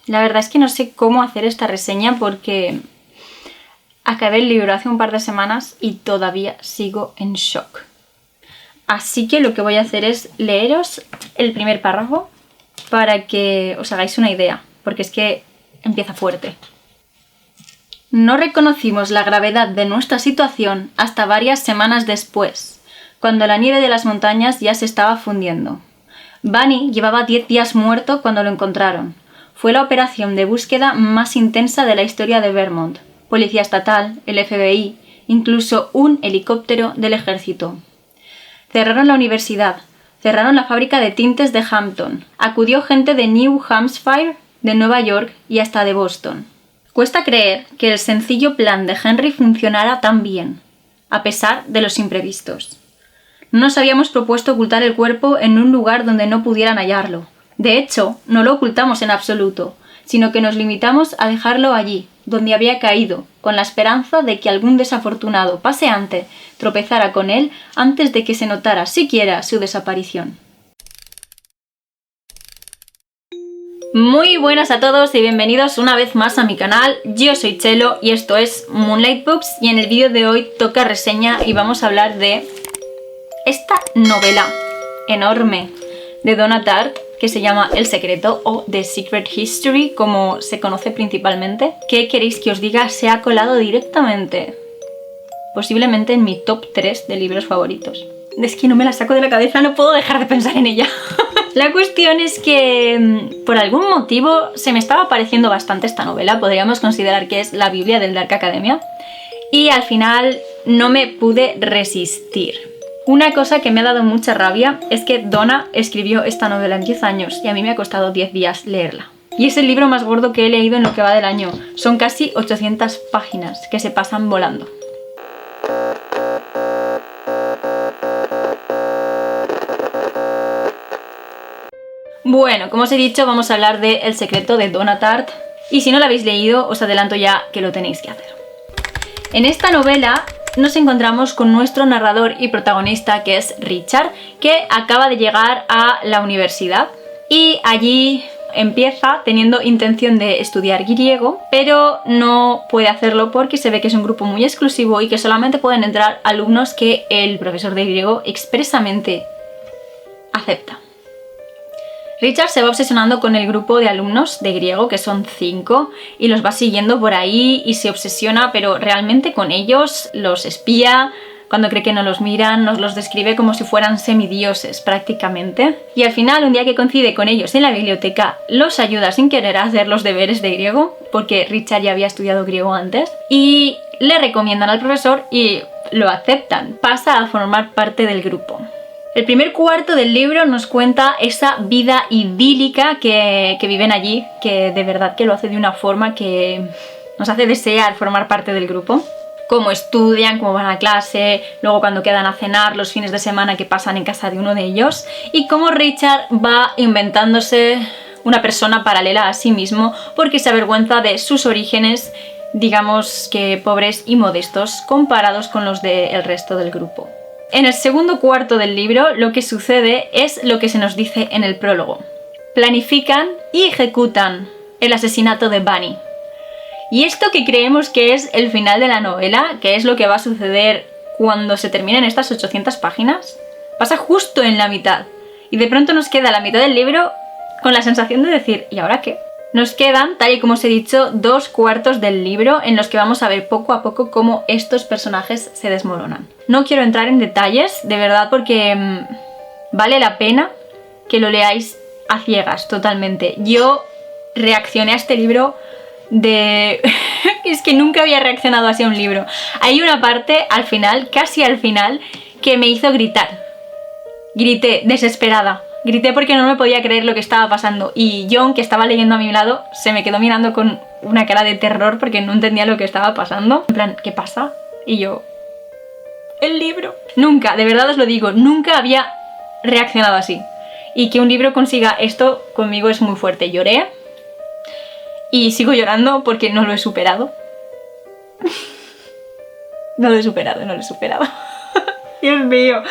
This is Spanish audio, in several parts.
La verdad es que no sé cómo hacer esta reseña porque acabé el libro hace un par de semanas y todavía sigo en shock. Así que lo que voy a hacer es leeros el primer párrafo para que os hagáis una idea, porque es que empieza fuerte. No reconocimos la gravedad de nuestra situación hasta varias semanas después, cuando la nieve de las montañas ya se estaba fundiendo. Bunny llevaba 10 días muerto cuando lo encontraron. Fue la operación de búsqueda más intensa de la historia de Vermont. Policía estatal, el FBI, incluso un helicóptero del ejército. Cerraron la universidad, cerraron la fábrica de tintes de Hampton, acudió gente de New Hampshire, de Nueva York y hasta de Boston. Cuesta creer que el sencillo plan de Henry funcionara tan bien, a pesar de los imprevistos. No nos habíamos propuesto ocultar el cuerpo en un lugar donde no pudieran hallarlo. De hecho, no lo ocultamos en absoluto, sino que nos limitamos a dejarlo allí, donde había caído, con la esperanza de que algún desafortunado paseante tropezara con él antes de que se notara siquiera su desaparición. Muy buenas a todos y bienvenidos una vez más a mi canal. Yo soy Chelo y esto es Moonlight Books, y en el vídeo de hoy toca reseña y vamos a hablar de esta novela enorme de Donna Tartt que se llama El Secreto o The Secret History, como se conoce principalmente. ¿Qué queréis que os diga? Se ha colado directamente, posiblemente en mi top 3 de libros favoritos. Es que no me la saco de la cabeza, no puedo dejar de pensar en ella. La cuestión es que por algún motivo se me estaba pareciendo bastante esta novela. Podríamos considerar que es la Biblia del Dark Academia, y al final no me pude resistir. Una cosa que me ha dado mucha rabia es que Donna escribió esta novela en 10 años y a mí me ha costado 10 días leerla. Y es el libro más gordo que he leído en lo que va del año. Son casi 800 páginas que se pasan volando. Bueno, como os he dicho, vamos a hablar de El Secreto de Donna Tartt, y si no lo habéis leído, os adelanto ya que lo tenéis que hacer. En esta novela nos encontramos con nuestro narrador y protagonista, que es Richard, que acaba de llegar a la universidad y allí empieza teniendo intención de estudiar griego, pero no puede hacerlo porque se ve que es un grupo muy exclusivo y que solamente pueden entrar alumnos que el profesor de griego expresamente acepta. Richard se va obsesionando con el grupo de alumnos de griego, que son 5, y los va siguiendo por ahí y se obsesiona, pero realmente con ellos, los espía. Cuando cree que no los miran, nos los describe como si fueran semidioses prácticamente. Y al final, un día que coincide con ellos en la biblioteca, los ayuda sin querer a hacer los deberes de griego, porque Richard ya había estudiado griego antes, y le recomiendan al profesor y lo aceptan. Pasa a formar parte del grupo. El primer cuarto del libro nos cuenta esa vida idílica que viven allí, que de verdad que lo hace de una forma que nos hace desear formar parte del grupo. Cómo estudian, cómo van a clase, luego cuando quedan a cenar, los fines de semana que pasan en casa de uno de ellos, y cómo Richard va inventándose una persona paralela a sí mismo porque se avergüenza de sus orígenes, digamos que pobres y modestos comparados con los del resto del grupo. En el segundo cuarto del libro lo que sucede es lo que se nos dice en el prólogo. Planifican y ejecutan el asesinato de Bunny. Y esto que creemos que es el final de la novela, que es lo que va a suceder cuando se terminen estas 800 páginas, pasa justo en la mitad. Y de pronto nos queda la mitad del libro con la sensación de decir, ¿y ahora qué? Nos quedan, tal y como os he dicho, 2 cuartos del libro en los que vamos a ver poco a poco cómo estos personajes se desmoronan. No quiero entrar en detalles, de verdad, porque vale la pena que lo leáis a ciegas totalmente. Yo reaccioné a este libro de... es que nunca había reaccionado así a un libro. Hay una parte al final, casi al final, que me hizo gritar. Grité, desesperada. Grité porque no me podía creer lo que estaba pasando, y John, que estaba leyendo a mi lado, se me quedó mirando con una cara de terror porque no entendía lo que estaba pasando. En plan, ¿qué pasa? Y yo... el libro. Nunca, de verdad os lo digo, nunca había reaccionado así. Y que un libro consiga esto conmigo es muy fuerte. Lloré y sigo llorando porque no lo he superado. No lo he superado. Dios mío.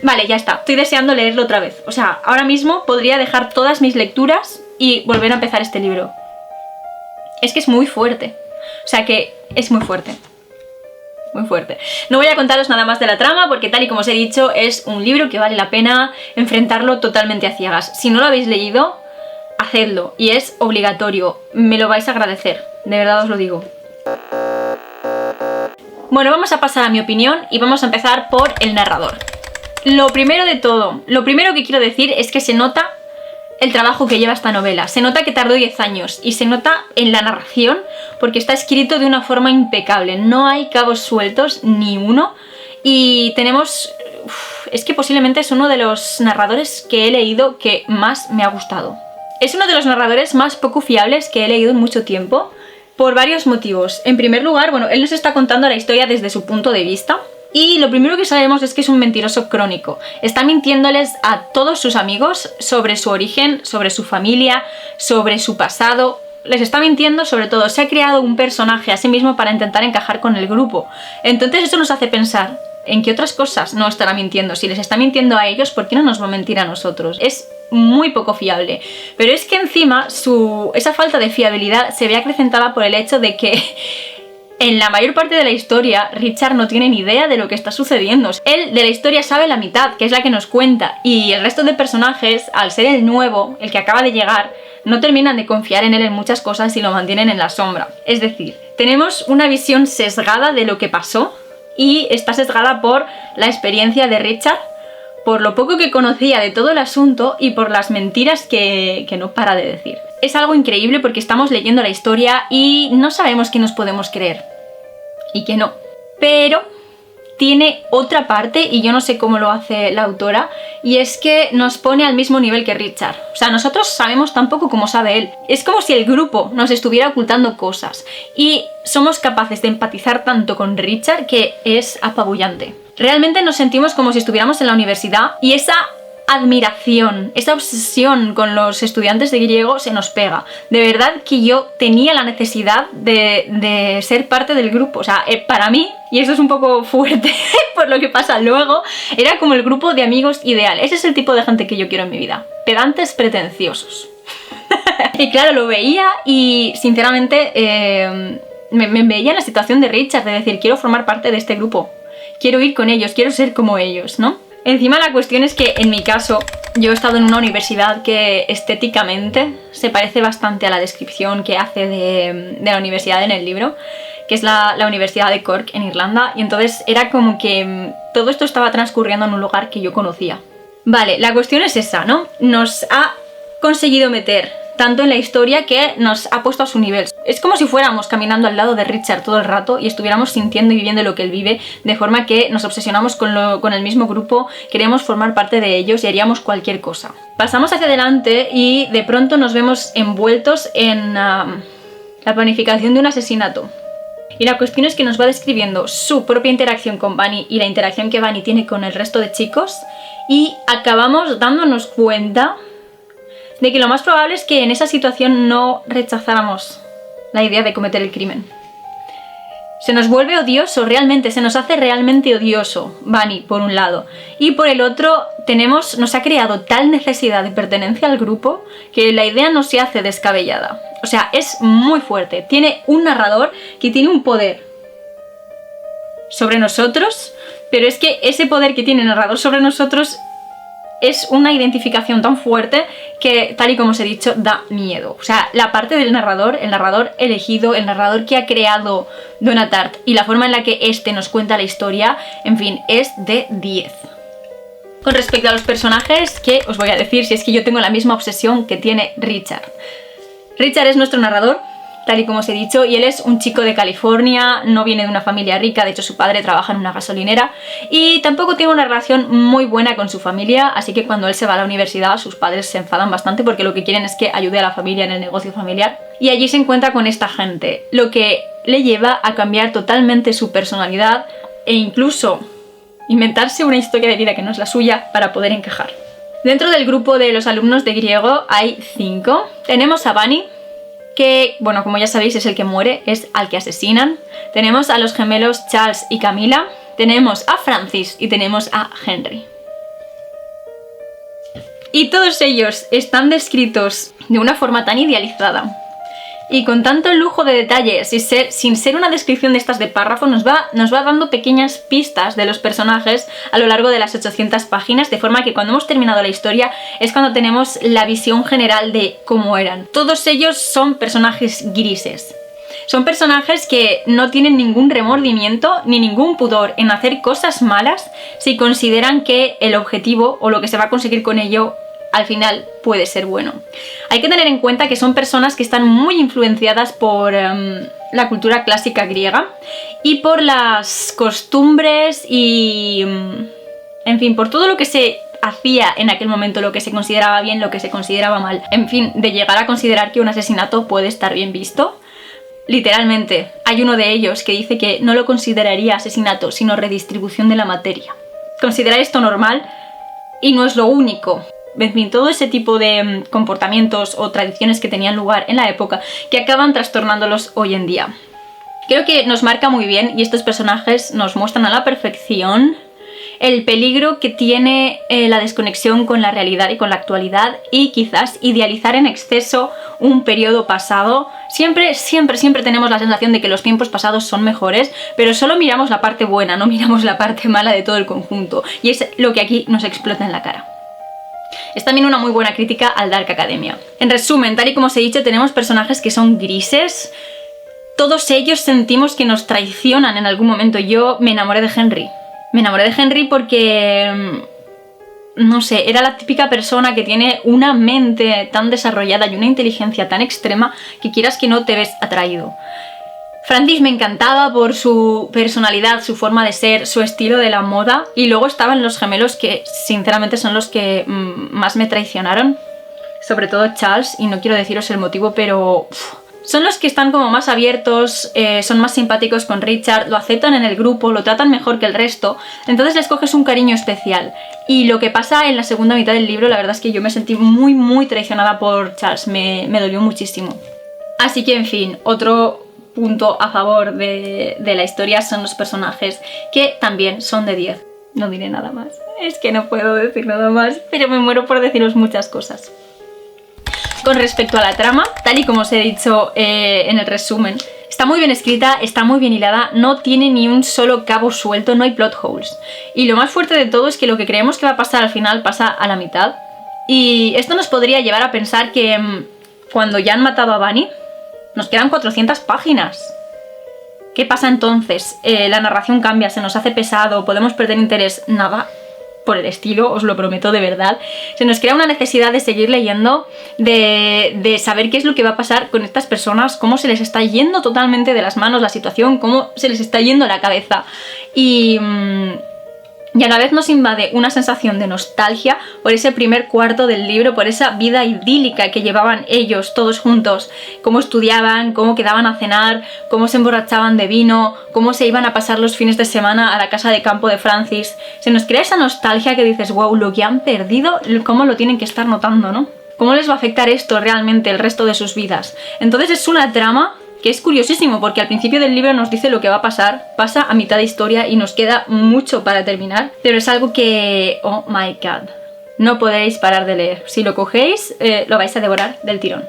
Vale, ya está. Estoy deseando leerlo otra vez. O sea, ahora mismo podría dejar todas mis lecturas y volver a empezar este libro. Es que es muy fuerte. O sea que es muy fuerte. Muy fuerte. No voy a contaros nada más de la trama porque, tal y como os he dicho, es un libro que vale la pena enfrentarlo totalmente a ciegas. Si no lo habéis leído, hacedlo, y es obligatorio. Me lo vais a agradecer, de verdad os lo digo. Bueno, vamos a pasar a mi opinión y vamos a empezar por el narrador. Lo primero de todo, lo primero que quiero decir es que se nota el trabajo que lleva esta novela. Se nota que tardó 10 años y se nota en la narración porque está escrito de una forma impecable. No hay cabos sueltos, ni uno. Y tenemos... es que posiblemente es uno de los narradores que he leído que más me ha gustado. Es uno de los narradores más poco fiables que he leído en mucho tiempo por varios motivos. En primer lugar, bueno, él nos está contando la historia desde su punto de vista. Y lo primero que sabemos es que es un mentiroso crónico. Está mintiéndoles a todos sus amigos sobre su origen, sobre su familia, sobre su pasado. Les está mintiendo sobre todo. Se ha creado un personaje a sí mismo para intentar encajar con el grupo. Entonces eso nos hace pensar en qué otras cosas no estará mintiendo. Si les está mintiendo a ellos, ¿por qué no nos va a mentir a nosotros? Es muy poco fiable. Pero es que encima esa falta de fiabilidad se ve acrecentada por el hecho de que en la mayor parte de la historia, Richard no tiene ni idea de lo que está sucediendo. Él de la historia sabe la mitad, que es la que nos cuenta, y el resto de personajes, al ser el nuevo, el que acaba de llegar, no terminan de confiar en él en muchas cosas y lo mantienen en la sombra. Es decir, tenemos una visión sesgada de lo que pasó y está sesgada por la experiencia de Richard, por lo poco que conocía de todo el asunto y por las mentiras que no para de decir. Es algo increíble porque estamos leyendo la historia y no sabemos qué nos podemos creer y qué no. Pero tiene otra parte, y yo no sé cómo lo hace la autora, y es que nos pone al mismo nivel que Richard. O sea, nosotros sabemos tan poco como sabe él. Es como si el grupo nos estuviera ocultando cosas y somos capaces de empatizar tanto con Richard que es apabullante. Realmente nos sentimos como si estuviéramos en la universidad y esa admiración, esa obsesión con los estudiantes de griego se nos pega. De verdad que yo tenía la necesidad de ser parte del grupo. O sea, para mí, y esto es un poco fuerte por lo que pasa luego, era como el grupo de amigos ideal. Ese es el tipo de gente que yo quiero en mi vida. Pedantes pretenciosos. Y claro, lo veía y sinceramente me veía en la situación de Richard, de decir, quiero formar parte de este grupo. Quiero ir con ellos, quiero ser como ellos, ¿no? Encima la cuestión es que en mi caso yo he estado en una universidad que estéticamente se parece bastante a la descripción que hace de la universidad en el libro, que es la Universidad de Cork en Irlanda, y entonces era como que todo esto estaba transcurriendo en un lugar que yo conocía. Vale, la cuestión es esa, ¿no? Nos ha conseguido meter tanto en la historia que nos ha puesto a su nivel. Es como si fuéramos caminando al lado de Richard todo el rato y estuviéramos sintiendo y viviendo lo que él vive, de forma que nos obsesionamos con el mismo grupo, queremos formar parte de ellos y haríamos cualquier cosa. Pasamos hacia adelante y de pronto nos vemos envueltos en la planificación de un asesinato. Y la cuestión es que nos va describiendo su propia interacción con Bunny y la interacción que Bunny tiene con el resto de chicos, y acabamos dándonos cuenta de que lo más probable es que en esa situación no rechazáramos la idea de cometer el crimen. Se nos vuelve odioso realmente, se nos hace realmente odioso Bunny por un lado, y por el otro nos ha creado tal necesidad de pertenencia al grupo que la idea no se hace descabellada. O sea, es muy fuerte. Tiene un narrador que tiene un poder sobre nosotros, pero es que ese poder que tiene el narrador sobre nosotros es una identificación tan fuerte que, tal y como os he dicho, da miedo. O sea, la parte del narrador, el narrador elegido, el narrador que ha creado Donatart y la forma en la que este nos cuenta la historia, en fin, es de 10. Con respecto a los personajes, ¿qué os voy a decir si es que yo tengo la misma obsesión que tiene Richard? Richard es nuestro narrador, tal y como os he dicho, y él es un chico de California, no viene de una familia rica, de hecho su padre trabaja en una gasolinera, y tampoco tiene una relación muy buena con su familia, así que cuando él se va a la universidad sus padres se enfadan bastante porque lo que quieren es que ayude a la familia en el negocio familiar, y allí se encuentra con esta gente, lo que le lleva a cambiar totalmente su personalidad e incluso inventarse una historia de vida que no es la suya para poder encajar. Dentro del grupo de los alumnos de griego hay 5. Tenemos a Bunny, que, bueno, como ya sabéis, es el que muere, es al que asesinan. Tenemos a los gemelos Charles y Camila. Tenemos a Francis y tenemos a Henry. Y todos ellos están descritos de una forma tan idealizada y con tanto lujo de detalles, sin ser una descripción de estas de párrafo, nos va dando pequeñas pistas de los personajes a lo largo de las 800 páginas, de forma que cuando hemos terminado la historia es cuando tenemos la visión general de cómo eran. Todos ellos son personajes grises. Son personajes que no tienen ningún remordimiento ni ningún pudor en hacer cosas malas si consideran que el objetivo o lo que se va a conseguir con ello al final puede ser bueno. Hay que tener en cuenta que son personas que están muy influenciadas por la cultura clásica griega y por las costumbres y, en fin, por todo lo que se hacía en aquel momento, lo que se consideraba bien, lo que se consideraba mal. En fin, de llegar a considerar que un asesinato puede estar bien visto. Literalmente, hay uno de ellos que dice que no lo consideraría asesinato, sino redistribución de la materia. Considerar esto normal y no es lo único. En fin, todo ese tipo de comportamientos o tradiciones que tenían lugar en la época que acaban trastornándolos hoy en día. Creo que nos marca muy bien y estos personajes nos muestran a la perfección el peligro que tiene la desconexión con la realidad y con la actualidad y quizás idealizar en exceso un periodo pasado. Siempre tenemos la sensación de que los tiempos pasados son mejores, pero solo miramos la parte buena, no miramos la parte mala de todo el conjunto, y es lo que aquí nos explota en la cara. Es también una muy buena crítica al Dark Academia. En resumen, tal y como os he dicho, tenemos personajes que son grises. Todos ellos sentimos que nos traicionan en algún momento. Yo me enamoré de Henry. Me enamoré de Henry porque, no sé, era la típica persona que tiene una mente tan desarrollada y una inteligencia tan extrema que quieras que no te ves atraído. Francis me encantaba por su personalidad, su forma de ser, su estilo de la moda, y luego estaban los gemelos que sinceramente son los que más me traicionaron, sobre todo Charles, y no quiero deciros el motivo, pero son los que están como más abiertos, son más simpáticos con Richard, lo aceptan en el grupo, lo tratan mejor que el resto, entonces les coges un cariño especial. Y lo que pasa en la segunda mitad del libro, la verdad es que yo me sentí muy traicionada por Charles, me dolió muchísimo. Así que, en fin, otro punto a favor de la historia son los personajes, que también son de 10. No diré nada más, es que no puedo decir nada más, pero me muero por deciros muchas cosas. Con respecto a la trama, tal y como os he dicho en el resumen, está muy bien escrita, está muy bien hilada, no tiene ni un solo cabo suelto, no hay plot holes. Y lo más fuerte de todo es que lo que creemos que va a pasar al final pasa a la mitad. Y esto nos podría llevar a pensar que cuando ya han matado a Bunny, nos quedan 400 páginas. ¿Qué pasa entonces? La narración cambia, se nos hace pesado, podemos perder interés. Nada por el estilo, os lo prometo de verdad. Se nos crea una necesidad de seguir leyendo, de saber qué es lo que va a pasar con estas personas, cómo se les está yendo totalmente de las manos la situación, cómo se les está yendo la cabeza. Y a la vez nos invade una sensación de nostalgia por ese primer cuarto del libro, por esa vida idílica que llevaban ellos todos juntos, cómo estudiaban, cómo quedaban a cenar, cómo se emborrachaban de vino, cómo se iban a pasar los fines de semana a la casa de campo de Francis. Se nos crea esa nostalgia que dices, wow, lo que han perdido, cómo lo tienen que estar notando, ¿no? ¿Cómo les va a afectar esto realmente el resto de sus vidas? Entonces es una trama que es curiosísimo porque al principio del libro nos dice lo que va a pasar, pasa a mitad de historia y nos queda mucho para terminar, pero es algo que, oh my god, no podéis parar de leer. Si lo cogéis, lo vais a devorar del tirón.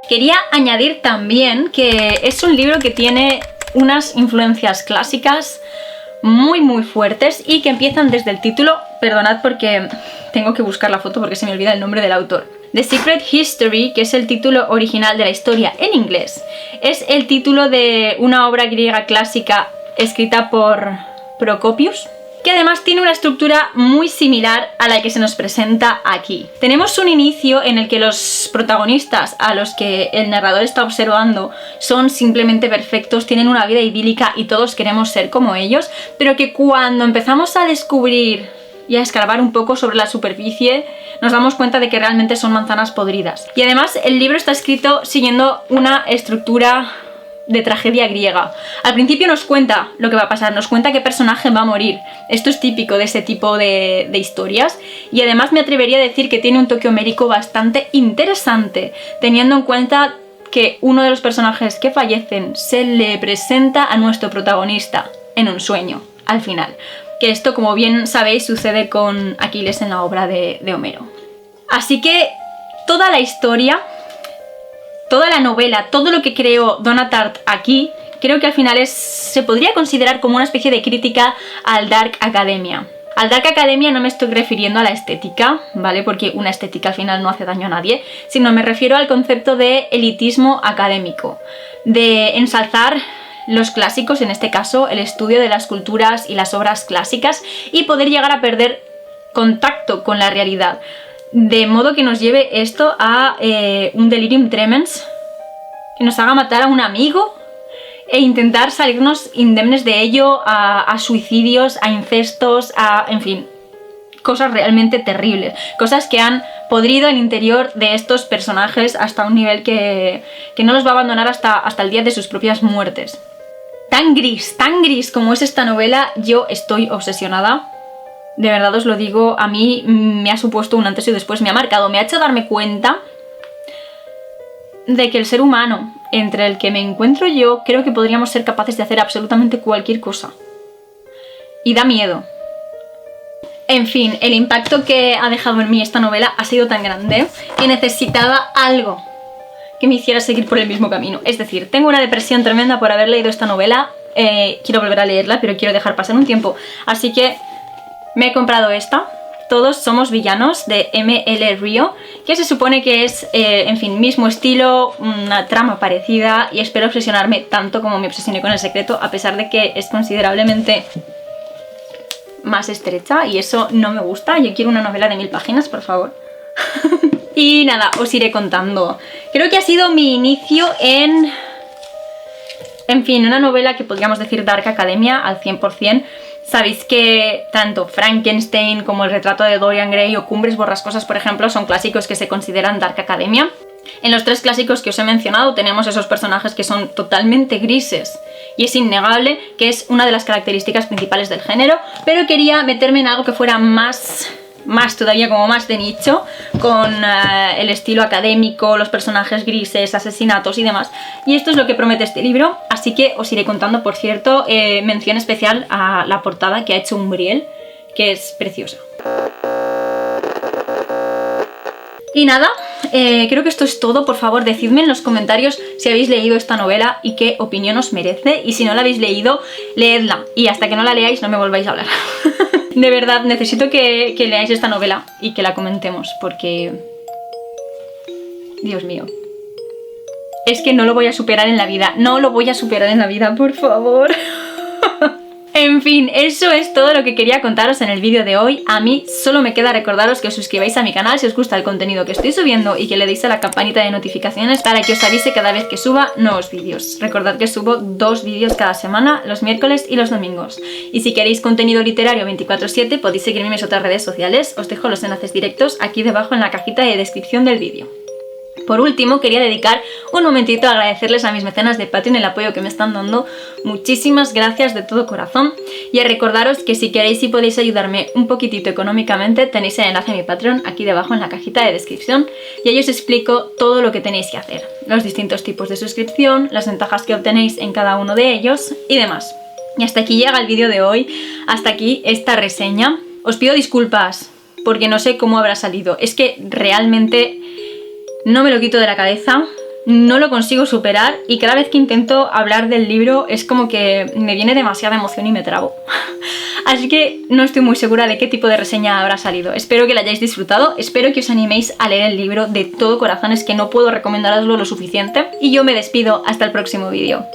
Quería añadir también que es un libro que tiene unas influencias clásicas muy fuertes y que empiezan desde el título. Perdonad porque tengo que buscar la foto porque se me olvida el nombre del autor. The Secret History, que es el título original de la historia en inglés, es el título de una obra griega clásica escrita por Procopius, que además tiene una estructura muy similar a la que se nos presenta aquí. Tenemos un inicio en el que los protagonistas a los que el narrador está observando son simplemente perfectos, tienen una vida idílica y todos queremos ser como ellos, pero que cuando empezamos a descubrir y a escarbar un poco sobre la superficie, nos damos cuenta de que realmente son manzanas podridas. Y además el libro está escrito siguiendo una estructura de tragedia griega. Al principio nos cuenta lo que va a pasar, nos cuenta qué personaje va a morir. Esto es típico de ese tipo de historias, y además me atrevería a decir que tiene un toque homérico bastante interesante, teniendo en cuenta que uno de los personajes que fallecen se le presenta a nuestro protagonista en un sueño, al final. que esto, como bien sabéis, sucede con Aquiles en la obra de Homero. Así que toda la historia, toda la novela, todo lo que creó Donna Tartt aquí, creo que al final se podría considerar como una especie de crítica al Dark Academia. Al Dark Academia no me estoy refiriendo a la estética, ¿vale? Porque una estética al final no hace daño a nadie, sino me refiero al concepto de elitismo académico, de ensalzar los clásicos, en este caso el estudio de las culturas y las obras clásicas, y poder llegar a perder contacto con la realidad, de modo que nos lleve esto a un delirium tremens, que nos haga matar a un amigo e intentar salirnos indemnes de ello, a suicidios, a incestos, en fin, cosas realmente terribles, cosas que han podrido el interior de estos personajes hasta un nivel que no los va a abandonar hasta el día de sus propias muertes. Tan gris como es esta novela, yo estoy obsesionada. De verdad os lo digo, a mí me ha supuesto un antes y después, me ha marcado, me ha hecho darme cuenta de que el ser humano, entre el que me encuentro yo, creo que podríamos ser capaces de hacer absolutamente cualquier cosa. Y da miedo. En fin, el impacto que ha dejado en mí esta novela ha sido tan grande que necesitaba algo que me hiciera seguir por el mismo camino. Es decir, tengo una depresión tremenda por haber leído esta novela, quiero volver a leerla, pero quiero dejar pasar un tiempo. Así que me he comprado esta, Todos somos villanos, de M.L. Rio, que se supone que es, en fin, mismo estilo, una trama parecida, y espero obsesionarme tanto como me obsesioné con El Secreto, a pesar de que es considerablemente más estrecha, y eso no me gusta. Yo quiero una novela de 1000 páginas, por favor. Y nada, os iré contando. Creo que ha sido mi inicio en fin, una novela que podríamos decir Dark Academia al 100%. Sabéis que tanto Frankenstein como El retrato de Dorian Gray o Cumbres borrascosas, por ejemplo, son clásicos que se consideran Dark Academia. En los 3 clásicos que os he mencionado tenemos esos personajes que son totalmente grises, y es innegable que es una de las características principales del género, pero quería meterme en algo que fuera más todavía, como más de nicho, con el estilo académico, los personajes grises, asesinatos y demás. Y esto es lo que promete este libro, así que os iré contando. Por cierto, mención especial a la portada que ha hecho Umbriel, que es preciosa. Y nada, creo que esto es todo. Por favor, decidme en los comentarios si habéis leído esta novela y qué opinión os merece, y si no la habéis leído, leedla, y hasta que no la leáis no me volváis a hablar. De verdad, necesito que leáis esta novela y que la comentemos, porque... Dios mío. Es que no lo voy a superar en la vida. No lo voy a superar en la vida, por favor. En fin, eso es todo lo que quería contaros en el vídeo de hoy. A mí solo me queda recordaros que os suscribáis a mi canal si os gusta el contenido que estoy subiendo, y que le deis a la campanita de notificaciones para que os avise cada vez que suba nuevos vídeos. Recordad que subo 2 vídeos cada semana, los miércoles y los domingos. Y si queréis contenido literario 24/7 podéis seguirme en mis otras redes sociales. Os dejo los enlaces directos aquí debajo en la cajita de descripción del vídeo. Por último, quería dedicar un momentito a agradecerles a mis mecenas de Patreon el apoyo que me están dando. Muchísimas gracias de todo corazón. Y a recordaros que si queréis y podéis ayudarme un poquitito económicamente, tenéis el enlace a mi Patreon aquí debajo en la cajita de descripción, y ahí os explico todo lo que tenéis que hacer, los distintos tipos de suscripción, las ventajas que obtenéis en cada uno de ellos y demás. Y hasta aquí llega el vídeo de hoy, hasta aquí esta reseña. Os pido disculpas porque no sé cómo habrá salido, es que realmente no me lo quito de la cabeza, no lo consigo superar, y cada vez que intento hablar del libro es como que me viene demasiada emoción y me trabo. Así que no estoy muy segura de qué tipo de reseña habrá salido. Espero que la hayáis disfrutado, espero que os animéis a leer el libro de todo corazón, es que no puedo recomendároslo lo suficiente. Y yo me despido hasta el próximo vídeo.